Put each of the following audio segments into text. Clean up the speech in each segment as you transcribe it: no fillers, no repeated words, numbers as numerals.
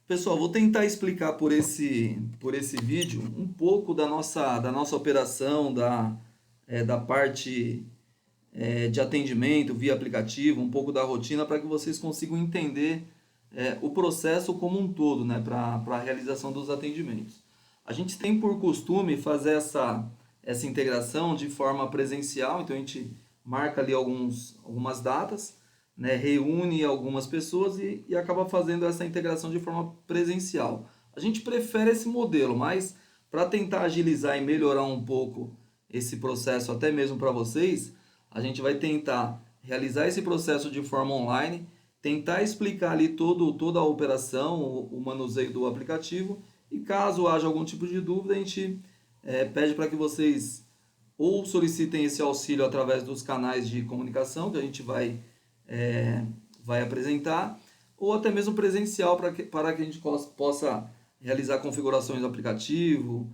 Pessoal, vou tentar explicar por esse vídeo um pouco da nossa operação, da parte de atendimento via aplicativo, um pouco da rotina, para que vocês consigam entender o processo como um todo, né, para a realização dos atendimentos. A gente tem por costume fazer essa integração de forma presencial, então a gente marca ali algumas datas, né, reúne algumas pessoas e acaba fazendo essa integração de forma presencial. A gente prefere esse modelo, mas para tentar agilizar e melhorar um pouco esse processo, até mesmo para vocês, a gente vai tentar realizar esse processo de forma online, tentar explicar ali toda a operação, o manuseio do aplicativo, e caso haja algum tipo de dúvida, a gente pede para que vocês ou solicitem esse auxílio através dos canais de comunicação que a gente vai apresentar, ou até mesmo presencial para que a gente possa realizar configurações do aplicativo,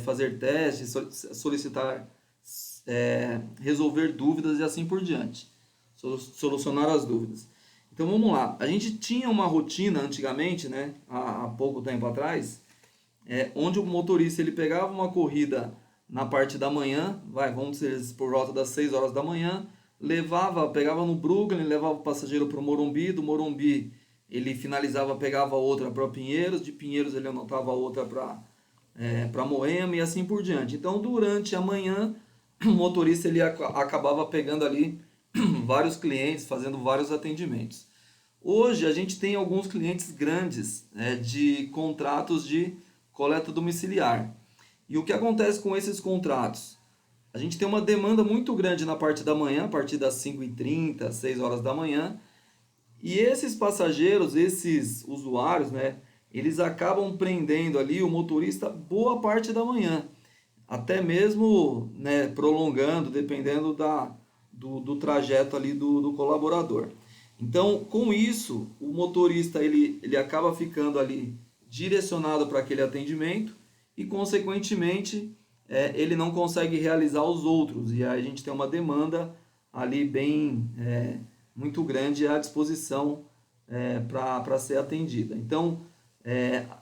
fazer testes, solicitar, resolver dúvidas e assim por diante, solucionar as dúvidas. Então vamos lá, a gente tinha uma rotina antigamente, né, há pouco tempo atrás, onde o motorista ele pegava uma corrida na parte da manhã, vamos dizer por volta das 6 horas da manhã, pegava no Brooklyn, levava o passageiro para o Morumbi, do Morumbi ele finalizava, pegava outra para Pinheiros, de Pinheiros ele anotava outra para Moema e assim por diante. Então durante a manhã o motorista ele acabava pegando ali vários clientes, fazendo vários atendimentos. Hoje a gente tem alguns clientes grandes de contratos de coleta domiciliar. E o que acontece com esses contratos? A gente tem uma demanda muito grande na parte da manhã, a partir das 5h30, 6 horas da manhã. E esses passageiros, esses usuários, né, eles acabam prendendo ali o motorista boa parte da manhã. Até mesmo, né, prolongando, dependendo do trajeto ali do colaborador. Então, com isso, o motorista ele acaba ficando ali direcionado para aquele atendimento e, consequentemente, ele não consegue realizar os outros. E aí a gente tem uma demanda ali muito grande à disposição para ser atendida. Então,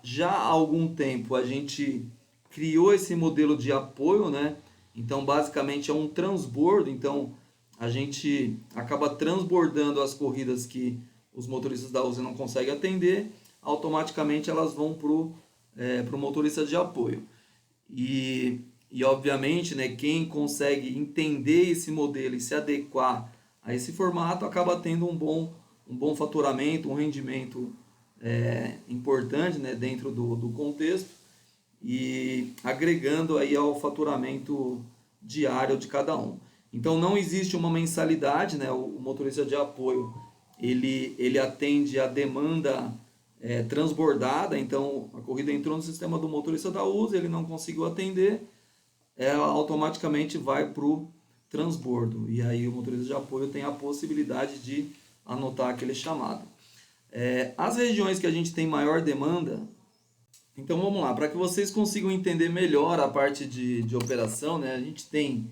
já há algum tempo a gente criou esse modelo de apoio, né? Então, basicamente é um transbordo. Então, a gente acaba transbordando as corridas que os motoristas da Uzi não conseguem atender, automaticamente elas vão para o motorista de apoio. E obviamente, né, quem consegue entender esse modelo e se adequar a esse formato acaba tendo um bom faturamento, um rendimento importante, né, dentro do contexto e agregando aí ao faturamento diário de cada um. Então não existe uma mensalidade, né? O motorista de apoio ele atende a demanda transbordada, então a corrida entrou no sistema do motorista da Uzi, ele não conseguiu atender, ela automaticamente vai para o transbordo. E aí o motorista de apoio tem a possibilidade de anotar aquele chamado. As regiões que a gente tem maior demanda, então vamos lá, para que vocês consigam entender melhor a parte de operação, né, a gente tem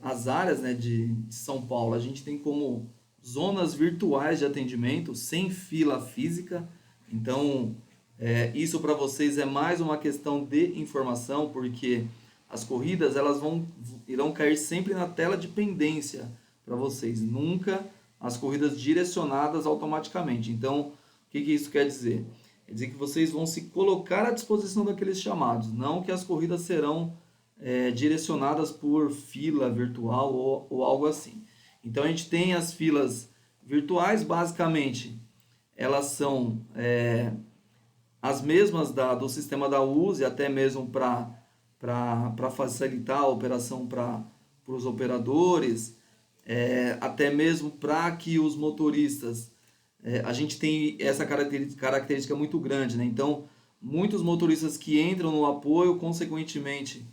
as áreas, né, de São Paulo, a gente tem como zonas virtuais de atendimento, sem fila física. Então, isso para vocês é mais uma questão de informação, porque as corridas irão cair sempre na tela de pendência para vocês, nunca as corridas direcionadas automaticamente. Então, o que isso quer dizer? Quer dizer que vocês vão se colocar à disposição daqueles chamados, não que as corridas serão direcionadas por fila virtual ou algo assim. Então a gente tem as filas virtuais, basicamente elas são as mesmas do sistema da Uzi, até mesmo para facilitar a operação para os operadores, até mesmo para que os motoristas, a gente tem essa característica muito grande, né? Então muitos motoristas que entram no apoio, consequentemente,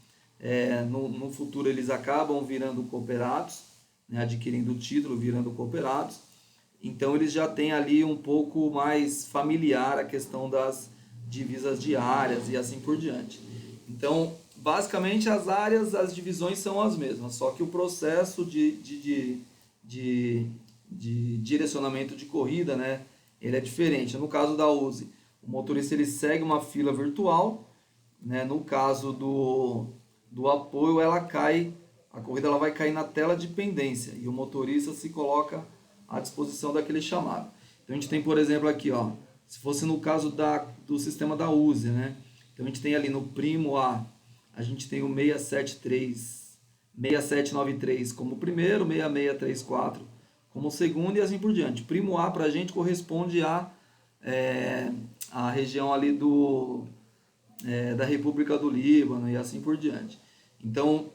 no futuro eles acabam virando cooperados, né, adquirindo o título, virando cooperados. Então eles já têm ali um pouco mais familiar a questão das divisas diárias e assim por diante. Então, basicamente as divisões são as mesmas, só que o processo de direcionamento de corrida, né, ele é diferente. No caso da Uzi, o motorista ele segue uma fila virtual, né? No caso do apoio, a corrida ela vai cair na tela de pendência e o motorista se coloca à disposição daquele chamado. Então a gente tem, por exemplo, aqui, ó, se fosse no caso do sistema da USE, né? Então a gente tem ali no primo a gente tem o 6793 como primeiro, 6634 como segundo e assim por diante. Primo A para a gente corresponde a região ali da República do Líbano e assim por diante. Então,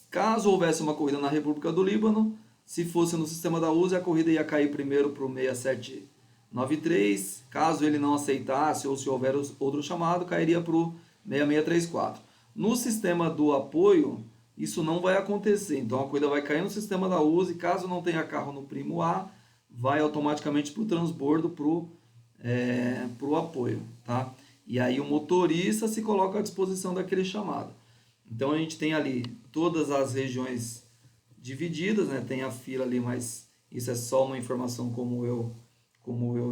caso houvesse uma corrida na República do Líbano, se fosse no sistema da USE, a corrida ia cair primeiro para o 6793. Caso ele não aceitasse ou se houver outro chamado, cairia para o 6634. No sistema do apoio, isso não vai acontecer. Então a corrida vai cair no sistema da USE. Caso não tenha carro no primo A, vai automaticamente para o transbordo, para o apoio. Tá? E aí o motorista se coloca à disposição daquele chamado. Então a gente tem ali todas as regiões divididas, né? Tem a fila ali, mas isso é só uma informação como eu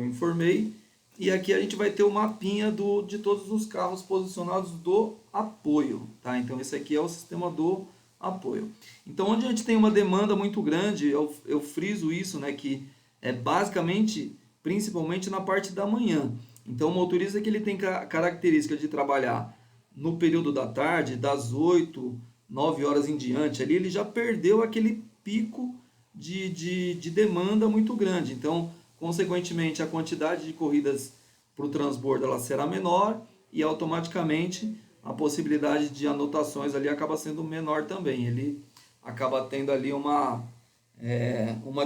informei. E aqui a gente vai ter o mapinha de todos os carros posicionados do apoio. Tá? Então esse aqui é o sistema do apoio. Então onde a gente tem uma demanda muito grande, eu friso isso, né? Que é basicamente, principalmente na parte da manhã. Então o motorista que ele tem característica de trabalhar no período da tarde, das 8, 9 horas em diante, ali ele já perdeu aquele pico de demanda muito grande. Então, consequentemente, a quantidade de corridas para o transbordo ela será menor e automaticamente a possibilidade de anotações ali acaba sendo menor também. Ele acaba tendo ali uma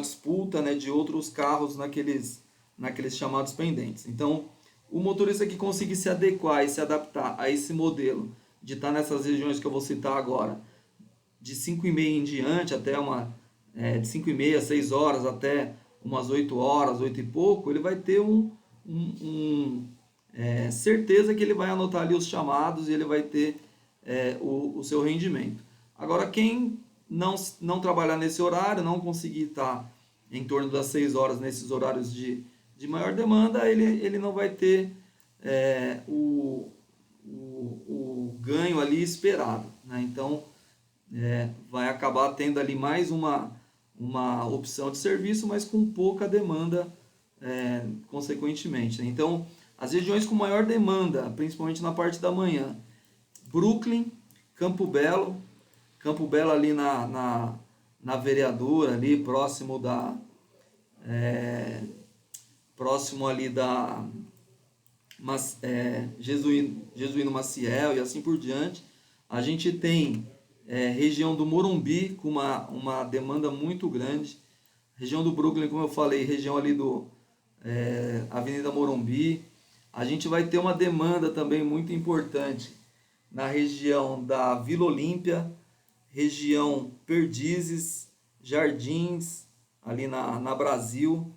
disputa, né, de outros carros naqueles chamados pendentes. Então, o motorista que conseguir se adequar e se adaptar a esse modelo de estar nessas regiões que eu vou citar agora, de 5h30 em diante, até de 5h30, 6 horas, até umas 8 horas, 8 e pouco, ele vai ter certeza que ele vai anotar ali os chamados e ele vai ter o seu rendimento. Agora, quem não trabalhar nesse horário, não conseguir estar em torno das 6 horas nesses horários de maior demanda, ele não vai ter o ganho ali esperado. Né? Então, vai acabar tendo ali mais uma opção de serviço, mas com pouca demanda, consequentemente. Né? Então, as regiões com maior demanda, principalmente na parte da manhã, Brooklyn, Campo Belo ali na Vereadora, ali próximo ali da Jesuíno Maciel e assim por diante. A gente tem região do Morumbi com uma demanda muito grande. Região do Brooklyn, como eu falei, região ali do Avenida Morumbi. A gente vai ter uma demanda também muito importante na região da Vila Olímpia, região Perdizes, Jardins, ali na Brasil.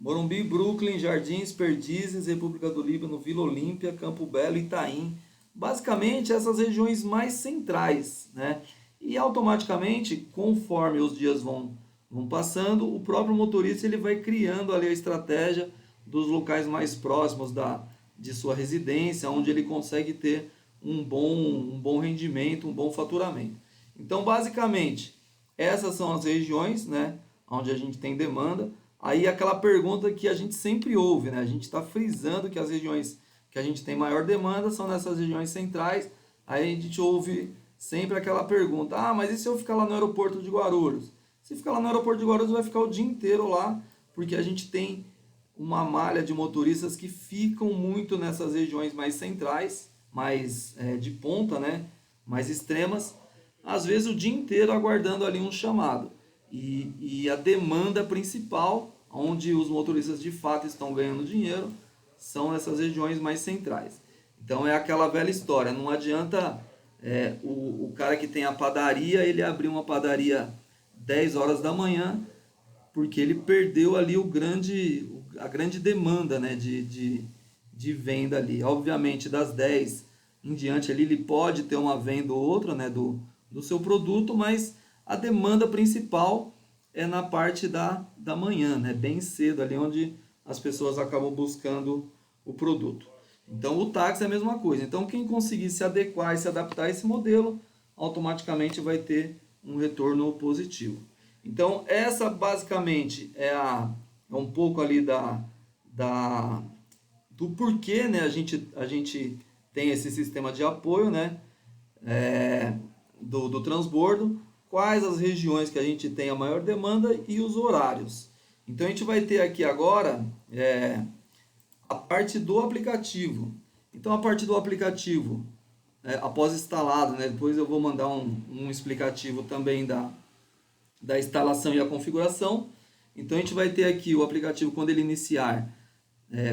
Morumbi, Brooklyn, Jardins, Perdizes, República do Líbano, Vila Olímpia, Campo Belo e Itaim. Basicamente essas regiões mais centrais, né? E automaticamente, conforme os dias vão passando, o próprio motorista ele vai criando ali a estratégia dos locais mais próximos de sua residência, onde ele consegue ter um bom rendimento, um bom faturamento. Então, basicamente, essas são as regiões, né, onde a gente tem demanda. Aí aquela pergunta que a gente sempre ouve, né? A gente está frisando que as regiões que a gente tem maior demanda são nessas regiões centrais. Aí a gente ouve sempre aquela pergunta: mas e se eu ficar lá no aeroporto de Guarulhos? Se ficar lá no aeroporto de Guarulhos, vai ficar o dia inteiro lá, porque a gente tem uma malha de motoristas que ficam muito nessas regiões mais centrais, mais de ponta, né? Mais extremas, às vezes o dia inteiro aguardando ali um chamado. E a demanda principal, onde os motoristas de fato estão ganhando dinheiro, são essas regiões mais centrais. Então é aquela velha história, não adianta o cara que tem a padaria, ele abrir uma padaria 10 horas da manhã, porque ele perdeu ali a grande demanda, né, de venda ali. Obviamente das 10 em diante ali, ele pode ter uma venda ou outra, né, do seu produto, mas a demanda principal é na parte da manhã, né? Bem cedo, ali onde as pessoas acabam buscando o produto. Então o táxi é a mesma coisa. Então quem conseguir se adequar e se adaptar a esse modelo, automaticamente vai ter um retorno positivo. Então essa basicamente é um pouco ali do porquê, né, a gente tem esse sistema de apoio, né, do transbordo, quais as regiões que a gente tem a maior demanda e os horários. Então a gente vai ter aqui agora a parte do aplicativo. Então a parte do aplicativo, após instalado, né, depois eu vou mandar um explicativo também da instalação e a configuração. Então a gente vai ter aqui o aplicativo quando ele iniciar,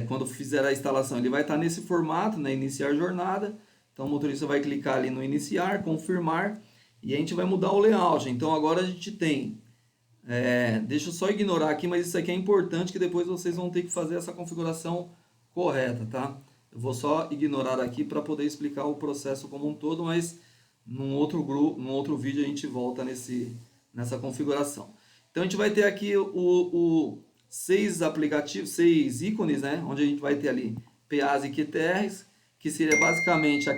quando fizer a instalação, ele vai estar nesse formato, né, iniciar jornada. Então o motorista vai clicar ali no iniciar, confirmar, e a gente vai mudar o layout. Então agora a gente tem, deixa eu só ignorar aqui, mas isso aqui é importante que depois vocês vão ter que fazer essa configuração correta, tá? Eu vou só ignorar aqui para poder explicar o processo como um todo, mas num outro vídeo a gente volta nessa configuração. Então a gente vai ter aqui seis aplicativos, 6 ícones, né? Onde a gente vai ter ali PAs e QTRs, que seria basicamente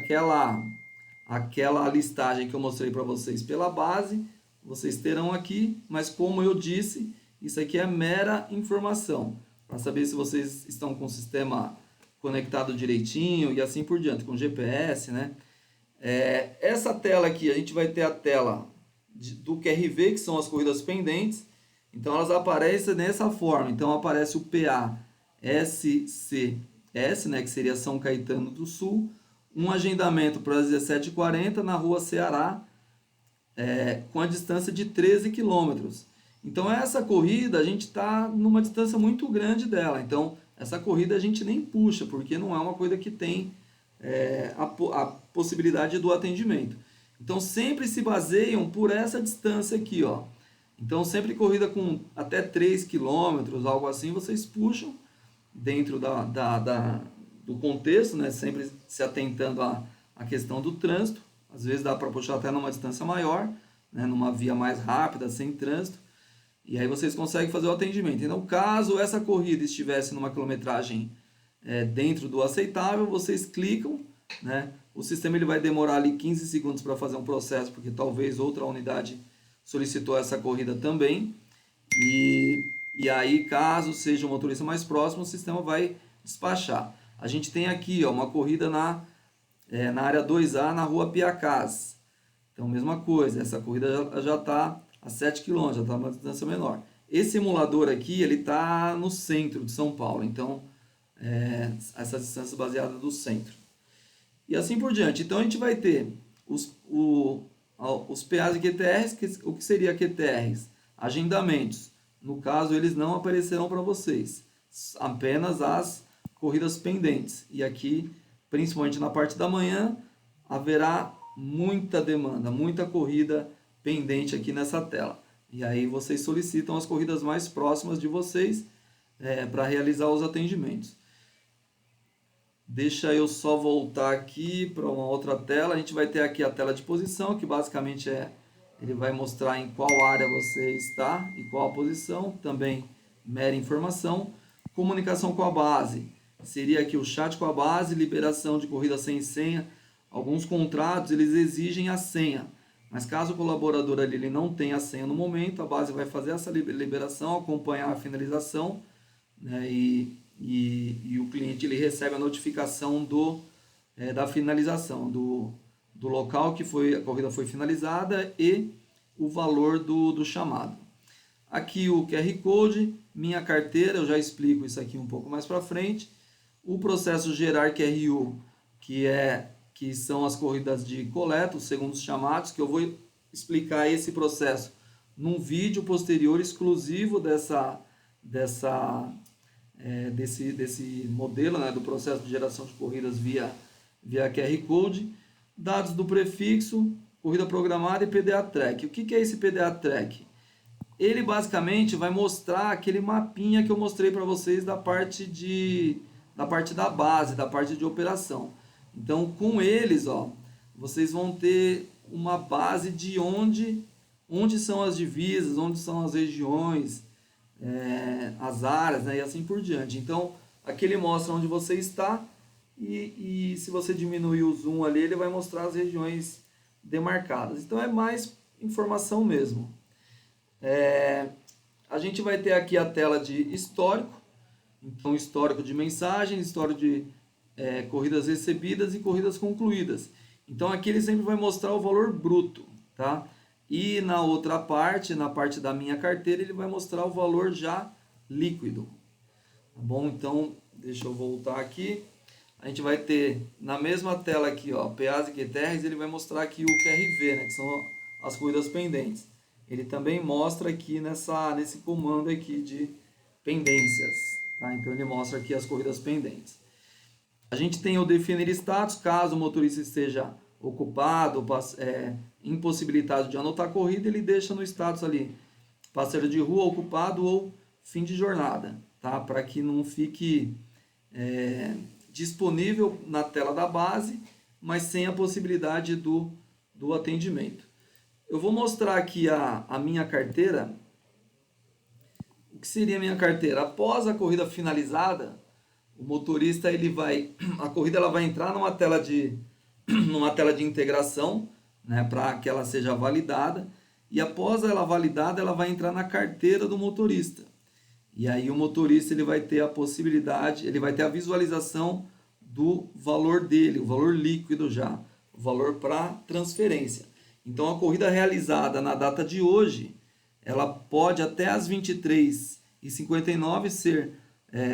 aquela listagem que eu mostrei para vocês pela base. Vocês terão aqui, mas como eu disse, isso aqui é mera informação, para saber se vocês estão com o sistema conectado direitinho e assim por diante, com GPS, né? Essa tela aqui, a gente vai ter a tela do QRV, que são as corridas pendentes. Então elas aparecem dessa forma. Então aparece o PA SCS, né, que seria São Caetano do Sul, um agendamento para as 17h40 na rua Ceará, com a distância de 13 quilômetros. Então essa corrida a gente está numa distância muito grande dela. Então essa corrida a gente nem puxa, porque não é uma coisa que tem a possibilidade do atendimento. Então sempre se baseiam por essa distância aqui, ó. Então sempre corrida com até 3 quilômetros, algo assim, vocês puxam dentro do contexto, né? Sempre se atentando à questão do trânsito. Às vezes dá para puxar até numa distância maior, né? Numa via mais rápida, sem trânsito. E aí vocês conseguem fazer o atendimento. Então, caso essa corrida estivesse numa quilometragem dentro do aceitável, vocês clicam, né? O sistema ele vai demorar ali 15 segundos para fazer um processo, porque talvez outra unidade solicitou essa corrida também. E aí, caso seja um motorista mais próximo, o sistema vai despachar. A gente tem aqui, ó, uma corrida na área 2A, na rua Piacás. Então, mesma coisa, essa corrida já está a 7 km, já está uma distância menor. Esse emulador aqui, ele está no centro de São Paulo, então, essa distância baseada do centro. E assim por diante. Então, a gente vai ter os PAs e QTRs. O que seria QTRs? Agendamentos. No caso, eles não aparecerão para vocês, apenas as corridas pendentes. E aqui, principalmente na parte da manhã, haverá muita demanda, muita corrida pendente aqui nessa tela. E aí vocês solicitam as corridas mais próximas de vocês para realizar os atendimentos. Deixa eu só voltar aqui para uma outra tela. A gente vai ter aqui a tela de posição, que basicamente ele vai mostrar em qual área você está e qual a posição. Também mera informação. Comunicação com a base. Seria aqui o chat com a base, liberação de corrida sem senha. Alguns contratos eles exigem a senha. Mas caso o colaborador ali, ele não tenha a senha no momento, a base vai fazer essa liberação, acompanhar a finalização, né, e o cliente ele recebe a notificação da finalização, do local que a corrida foi finalizada e o valor do chamado. Aqui o QR Code, minha carteira, eu já explico isso aqui um pouco mais para frente. O processo gerar QRU, que são as corridas de coleta, os segundos chamados, que eu vou explicar esse processo num vídeo posterior exclusivo desse modelo, né, do processo de geração de corridas via QR Code. Dados do prefixo, corrida programada e PDA Track. O que é esse PDA Track? Ele basicamente vai mostrar aquele mapinha que eu mostrei para vocês da parte da base, da parte de operação. Então, com eles, ó, vocês vão ter uma base de onde onde são as divisas, onde são as regiões, as áreas, né, e assim por diante. Então, aqui ele mostra onde você está e se você diminuir o zoom ali, ele vai mostrar as regiões demarcadas. Então, é mais informação mesmo. A gente vai ter aqui a tela de histórico, então histórico de mensagens, histórico de corridas recebidas e corridas concluídas. Então aqui ele sempre vai mostrar o valor bruto, tá? E na outra parte, na parte da minha carteira, ele vai mostrar o valor já líquido. Tá bom? Então, deixa eu voltar aqui. A gente vai ter na mesma tela aqui, ó, PAs e QTRs, ele vai mostrar aqui o QRV, né, que são as corridas pendentes. Ele também mostra aqui nesse comando aqui de pendências, tá? Então ele mostra aqui as corridas pendentes. A gente tem o definir status, caso o motorista esteja ocupado, impossibilitado de anotar a corrida, ele deixa no status ali, parceiro de rua, ocupado ou fim de jornada, tá? Para que não fique disponível na tela da base, mas sem a possibilidade do atendimento. Eu vou mostrar aqui a minha carteira. O que seria a minha carteira? Após a corrida finalizada, o motorista a corrida ela vai entrar numa tela de integração, né, para que ela seja validada, e após ela validada, ela vai entrar na carteira do motorista. E aí o motorista ele vai ter a possibilidade, ele vai ter a visualização do valor dele, o valor líquido já, o valor para transferência. Então a corrida realizada na data de hoje, ela pode até às 23h59 ser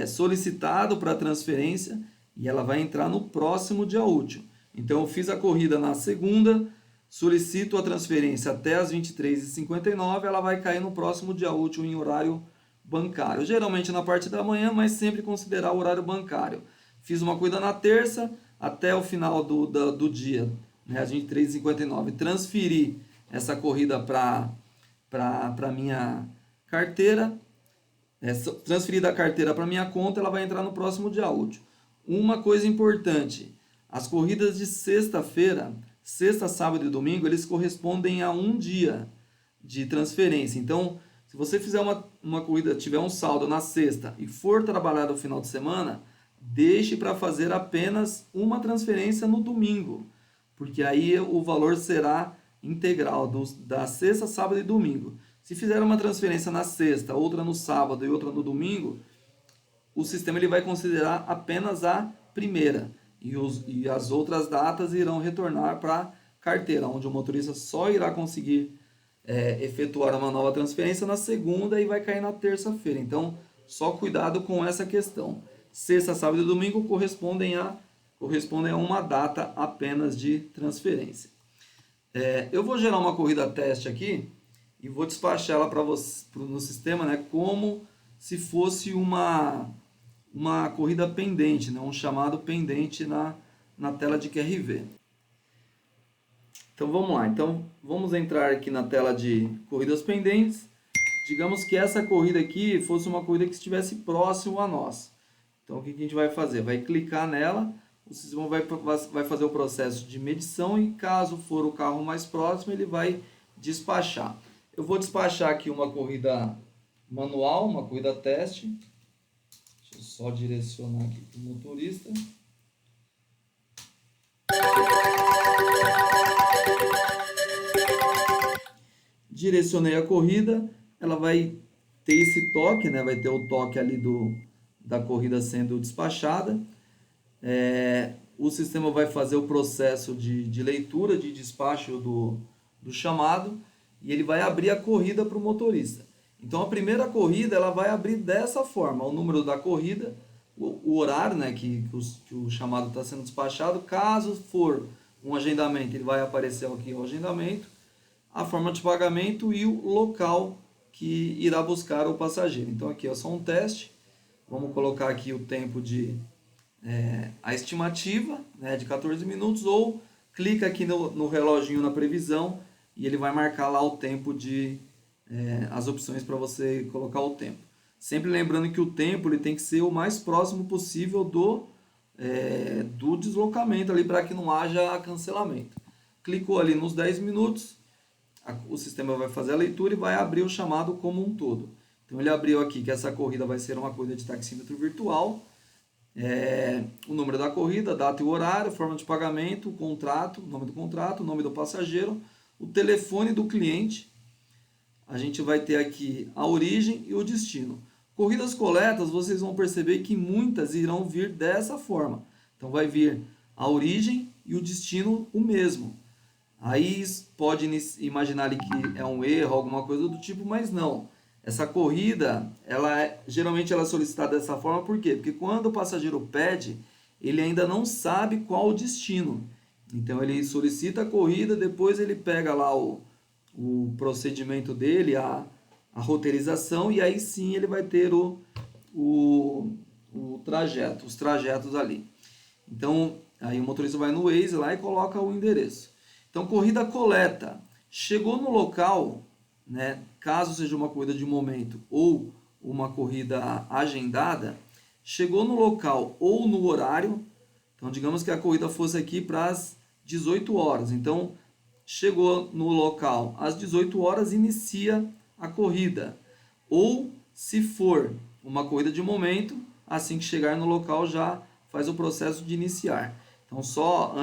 solicitado para transferência e ela vai entrar no próximo dia útil. Então eu fiz a corrida na segunda, solicito a transferência até às 23h59, ela vai cair no próximo dia útil em horário bancário. Geralmente na parte da manhã, mas sempre considerar o horário bancário. Fiz uma corrida na terça até o final do dia, né, às 23h59. Transferi essa corrida para a minha carteira. Transferir da carteira para minha conta, ela vai entrar no próximo dia útil. Uma coisa importante, as corridas de sexta-feira, sexta, sábado e domingo, eles correspondem a um dia de transferência. Então, se você fizer uma corrida, tiver um saldo na sexta e for trabalhar no final de semana, deixe para fazer apenas uma transferência no domingo, porque aí o valor será integral da sexta, sábado e domingo. Se fizer uma transferência na sexta, outra no sábado e outra no domingo, o sistema ele vai considerar apenas a primeira e as outras datas irão retornar para a carteira, onde o motorista só irá conseguir efetuar uma nova transferência na segunda e vai cair na terça-feira. Então, só cuidado com essa questão. Sexta, sábado e domingo correspondem a uma data apenas de transferência. Eu vou gerar uma corrida teste aqui e vou despachar ela para você no sistema, né, como se fosse uma corrida pendente, né, um chamado pendente na tela de QRV. Então vamos lá. Então vamos entrar aqui na tela de corridas pendentes. Digamos que essa corrida aqui fosse uma corrida que estivesse próximo a nós. Então o que a gente vai fazer? Vai clicar nela, o sistema vai fazer o processo de medição e caso for o carro mais próximo, ele vai despachar. Eu vou despachar aqui uma corrida manual, uma corrida teste. Deixa eu só direcionar aqui para o motorista. Direcionei a corrida, ela vai ter esse toque, né? Vai ter o toque ali da corrida sendo despachada. O sistema vai fazer o processo de leitura, de despacho do chamado e ele vai abrir a corrida para o motorista. Então a primeira corrida ela vai abrir dessa forma, o número da corrida, o horário, né, que o chamado está sendo despachado. Caso for um agendamento, ele vai aparecer aqui o agendamento, a forma de pagamento e o local que irá buscar o passageiro. Então aqui é só um teste. Vamos colocar aqui o tempo a estimativa, né, de 14 minutos, ou clica aqui no reloginho na previsão e ele vai marcar lá o tempo as opções para você colocar o tempo. Sempre lembrando que o tempo ele tem que ser o mais próximo possível do deslocamento ali para que não haja cancelamento. Clicou ali nos 10 minutos, o sistema vai fazer a leitura e vai abrir o chamado como um todo. Então ele abriu aqui que essa corrida vai ser uma corrida de taxímetro virtual, o número da corrida, data e horário, forma de pagamento, o contrato, o nome do passageiro, o telefone do cliente. A gente vai ter aqui a origem e o destino. Corridas coletas, vocês vão perceber que muitas irão vir dessa forma. Então vai vir a origem e o destino o mesmo. Aí pode imaginar ali que é um erro, alguma coisa do tipo, mas não. Essa corrida, geralmente ela é solicitada dessa forma, por quê? Porque quando o passageiro pede, ele ainda não sabe qual o destino. Então ele solicita a corrida, depois ele pega lá o procedimento dele, a roteirização, e aí sim ele vai ter o trajeto, os trajetos ali. Então, aí o motorista vai no Waze lá e coloca o endereço. Então, corrida coleta. Chegou no local, né, caso seja uma corrida de momento ou uma corrida agendada, chegou no local ou no horário, então digamos que a corrida fosse aqui para as 18 horas, então chegou no local às 18 horas, inicia a corrida. Ou, se for uma corrida de momento, assim que chegar no local já faz o processo de iniciar. Então, só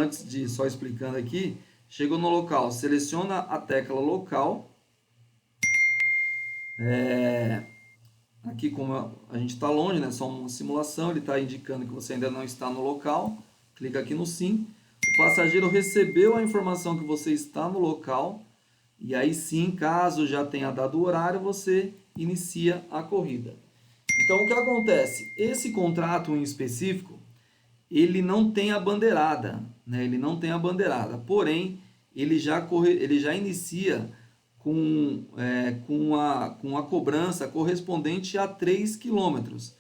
explicando aqui, chegou no local, seleciona a tecla local. Aqui, como a gente está longe, né, só uma simulação, ele está indicando que você ainda não está no local. Clica aqui no sim. O passageiro recebeu a informação que você está no local. E aí sim, caso já tenha dado o horário, você inicia a corrida. Então, o que acontece? Esse contrato em específico, ele não tem a bandeirada, né? Ele não tem a bandeirada, porém, ele já inicia com a cobrança correspondente a 3 quilômetros,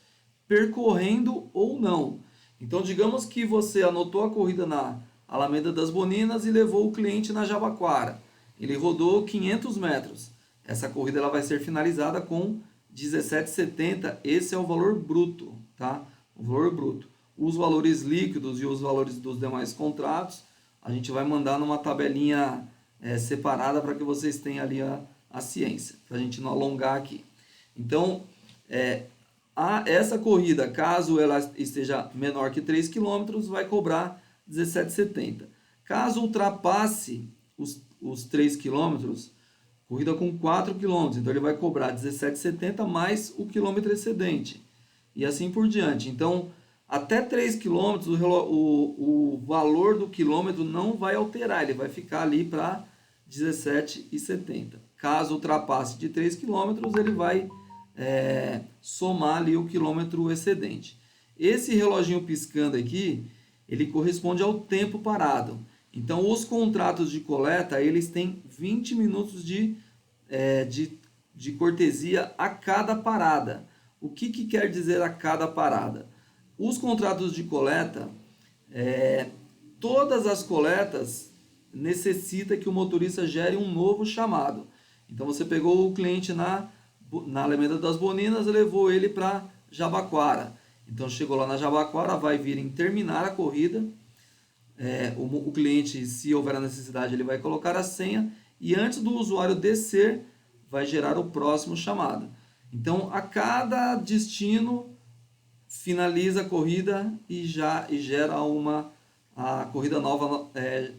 percorrendo ou não. Então, digamos que você anotou a corrida na Alameda das Boninas e levou o cliente na Jabaquara. Ele rodou 500 metros. Essa corrida ela vai ser finalizada com 17,70. Esse é o valor bruto, tá? O valor bruto. Os valores líquidos e os valores dos demais contratos, a gente vai mandar numa tabelinha separada para que vocês tenham ali a ciência, para a gente não alongar aqui. Então, essa corrida, caso ela esteja menor que 3 km, vai cobrar 17,70. Caso ultrapasse os 3 km, corrida com 4 km, então ele vai cobrar 17,70 mais o quilômetro excedente. E assim por diante. Então, até 3 km, o valor do quilômetro não vai alterar, ele vai ficar ali para 17,70. Caso ultrapasse de 3 km, ele vai somar ali o quilômetro excedente. Esse reloginho piscando aqui, ele corresponde ao tempo parado. Então, os contratos de coleta, eles têm 20 minutos de cortesia a cada parada. O que quer dizer a cada parada? Os contratos de coleta, todas as coletas necessita que o motorista gere um novo chamado. Então, você pegou o cliente na Alameda das Boninas e levou ele para Jabaquara. Então, chegou lá na Jabaquara, vai vir em terminar a corrida. O cliente, se houver a necessidade, ele vai colocar a senha e antes do usuário descer, vai gerar o próximo chamado. Então, a cada destino, finaliza a corrida e gera a corrida nova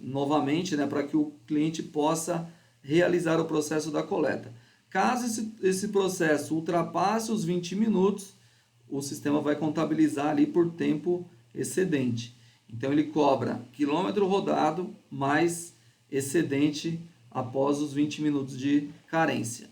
novamente, né, para que o cliente possa realizar o processo da coleta. Caso esse processo ultrapasse os 20 minutos, o sistema vai contabilizar ali por tempo excedente. Então ele cobra quilômetro rodado mais excedente após os 20 minutos de carência.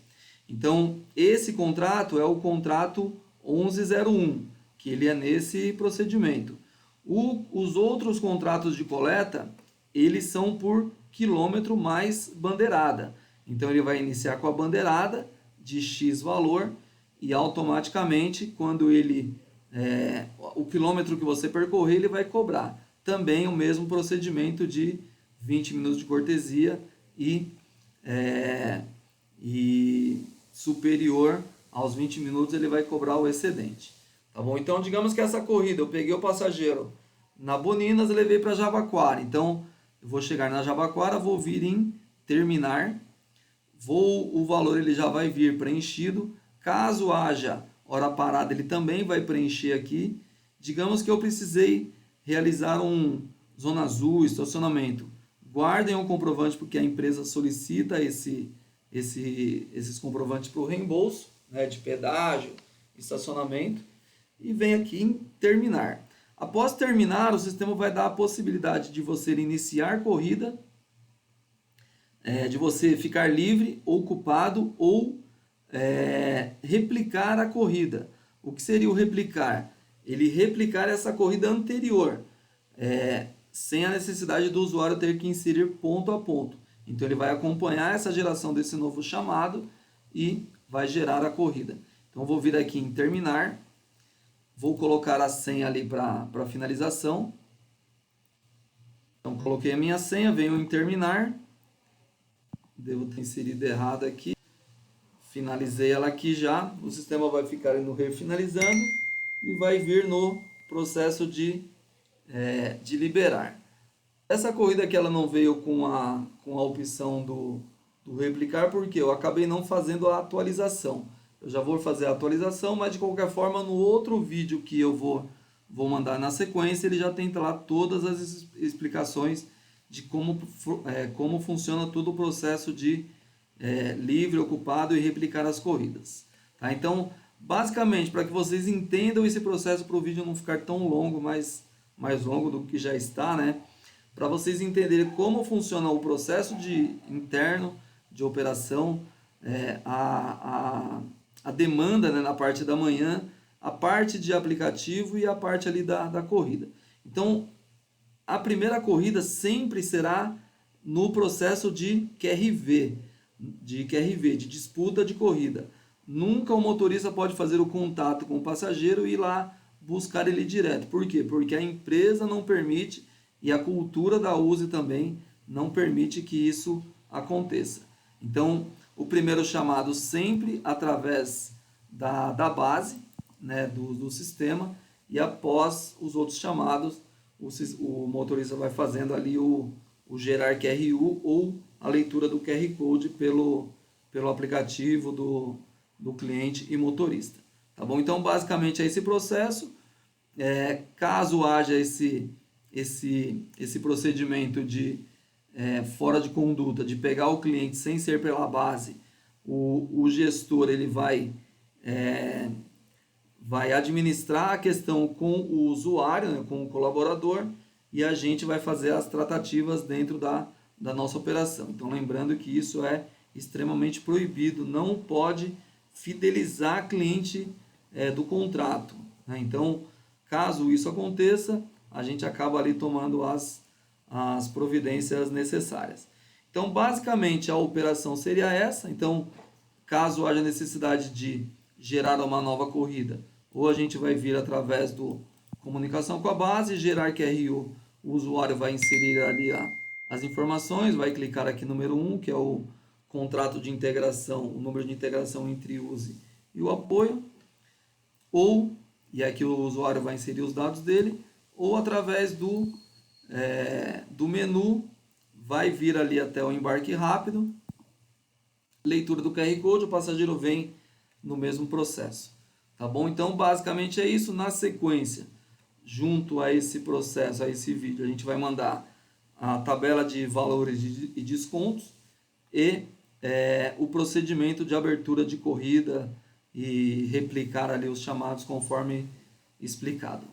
Então esse contrato é o contrato 1101, que ele é nesse procedimento. Os outros contratos de coleta, eles são por quilômetro mais bandeirada. Então ele vai iniciar com a bandeirada de X valor e automaticamente quando o quilômetro que você percorrer, ele vai cobrar. Também o mesmo procedimento de 20 minutos de cortesia e superior aos 20 minutos ele vai cobrar o excedente. Tá bom? Então, digamos que essa corrida, eu peguei o passageiro na Boninas e levei para Jabaquara. Então, eu vou chegar na Jabaquara, vou vir em terminar. o valor ele já vai vir preenchido. Caso haja hora parada, ele também vai preencher aqui. Digamos que eu precisei realizar um zona azul, estacionamento. Guardem o comprovante porque a empresa solicita esses comprovantes para o reembolso, né, de pedágio, estacionamento, e vem aqui em terminar. Após terminar, o sistema vai dar a possibilidade de você iniciar corrida, de você ficar livre, ocupado ou replicar a corrida. O que seria o replicar? Ele replicar essa corrida anterior, sem a necessidade do usuário ter que inserir ponto a ponto. Então ele vai acompanhar essa geração desse novo chamado e vai gerar a corrida. Então vou vir aqui em terminar, vou colocar a senha ali para finalização. Então coloquei a minha senha, venho em terminar, devo ter inserido errado aqui, finalizei ela aqui já, o sistema vai ficar no refinalizando e vai vir no processo de liberar. Essa corrida aqui ela não veio com a opção do replicar, porque eu acabei não fazendo a atualização. Eu já vou fazer a atualização, mas de qualquer forma no outro vídeo que eu vou mandar na sequência, ele já tem lá todas as explicações de como funciona todo o processo de livre, ocupado e replicar as corridas. Tá? Então, basicamente, para que vocês entendam esse processo, para o vídeo não ficar tão longo, mais longo do que já está, né? Para vocês entenderem como funciona o processo interno de operação, a demanda, né, na parte da manhã, a parte de aplicativo e a parte ali da corrida. Então, a primeira corrida sempre será no processo de QRV, de disputa de corrida. Nunca o motorista pode fazer o contato com o passageiro e ir lá buscar ele direto. Por quê? Porque a empresa não permite e a cultura da USE também não permite que isso aconteça. Então, o primeiro chamado sempre através da base, né, do sistema, e após os outros chamados, o motorista vai fazendo ali o gerar QRU ou a leitura do QR Code pelo aplicativo do cliente e motorista. Tá bom? Então, basicamente é esse processo. Caso haja esse procedimento de fora de conduta, de pegar o cliente sem ser pela base, o gestor ele vai administrar a questão com o usuário, né, com o colaborador, e a gente vai fazer as tratativas dentro da nossa operação. Então, lembrando que isso é extremamente proibido, não pode fidelizar cliente do contrato, né? Então, caso isso aconteça, a gente acaba ali tomando as providências necessárias. Então, basicamente, a operação seria essa. Então, caso haja necessidade de gerar uma nova corrida, ou a gente vai vir através do comunicação com a base, gerar QRU, o usuário vai inserir ali as informações, vai clicar aqui no número 1, que é o contrato de integração, o número de integração entre o USE e o apoio, e aqui o usuário vai inserir os dados dele, ou através do menu, vai vir ali até o embarque rápido, leitura do QR Code, o passageiro vem no mesmo processo. Tá bom? Então, basicamente é isso. Na sequência, junto a esse processo, a esse vídeo, a gente vai mandar a tabela de valores e descontos e o procedimento de abertura de corrida e replicar ali os chamados conforme explicado.